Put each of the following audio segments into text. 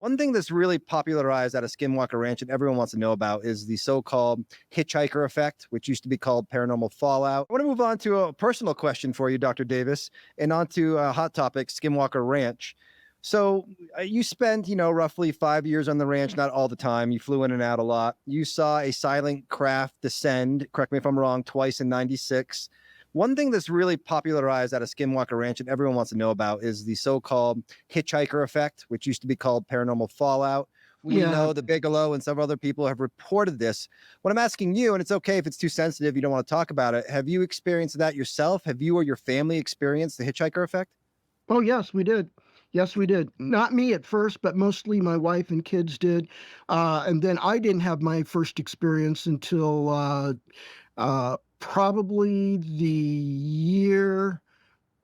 One thing that's really popularized out of Skinwalker Ranch and everyone wants to know about is the so-called Hitchhiker effect, which used to be called paranormal fallout. I want to move on to a personal question for you, Dr. Davis, and on to a hot topic, Skinwalker Ranch. So you spent, roughly 5 years on the ranch, not all the time. You flew in and out a lot. You saw a silent craft descend, correct me if I'm wrong, twice in 96. One thing that's really popularized out of Skinwalker Ranch and everyone wants to know about is the so-called Hitchhiker effect, which used to be called paranormal fallout. We Yeah. know the Bigelow and several other people have reported this. What I'm asking you, and it's okay if it's too sensitive, you don't want to talk about it. Have you experienced that yourself? Have you or your family experienced the Hitchhiker effect? Oh, yes, we did. Yes, we did. Not me at first, but mostly my wife and kids did. And then I didn't have my first experience until probably the year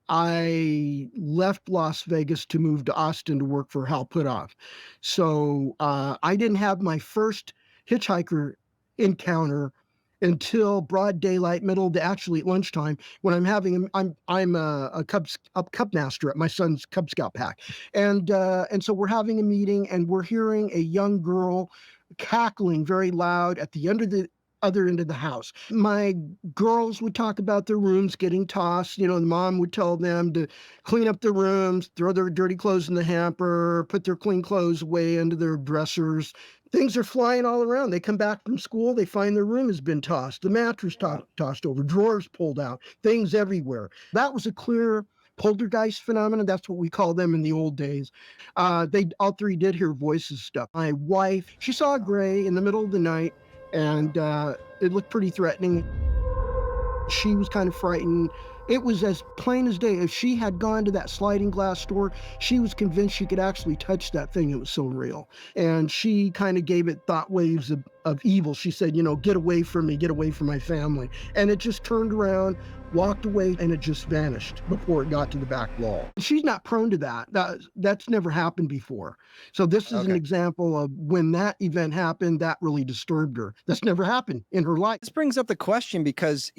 I left Las Vegas to move to Austin to work for Hal Puthoff. So I didn't have my first hitchhiker encounter until broad daylight, middle to actually at lunchtime when I'm a Cub master at my son's Cub Scout pack, and so we're having a meeting and we're hearing a young girl cackling very loud at the other end of the house. My girls would talk about their rooms getting tossed. The mom would tell them to clean up their rooms, throw their dirty clothes in the hamper, put their clean clothes away into their dressers. Things are flying all around. They come back from school, they find their room has been tossed, the mattress tossed over, drawers pulled out, things everywhere. That was a clear poltergeist phenomenon. That's what we call them in the old days. They all three did hear voices stuff. My wife, she saw a gray in the middle of the night, and it looked pretty threatening. She was kind of frightened. It was as plain as day. If she had gone to that sliding glass store, she was convinced she could actually touch that thing. It was so real. And she kind of gave it thought waves of evil. She said, get away from me, get away from my family. And it just turned around, walked away, and it just vanished before it got to the back wall. She's not prone to that. That's never happened before. So this is an Okay. example of when that event happened, that really disturbed her. That's never happened in her life. This brings up the question because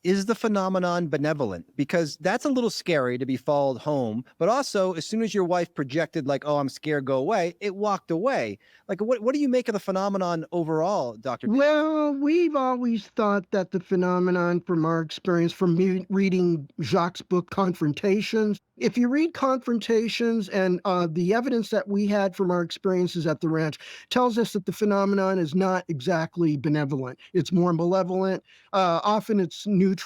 is the phenomenon benevolent? Because that's a little scary to be followed home, but also as soon as your wife projected like, "Oh, I'm scared, go away," it walked away. Like, what do you make of the phenomenon overall, Doctor? Well, we've always thought that the phenomenon from our experience from reading Jacques' book, Confrontations, if you read Confrontations and the evidence that we had from our experiences at the ranch tells us that the phenomenon is not exactly benevolent. It's more malevolent. Often it's neutral.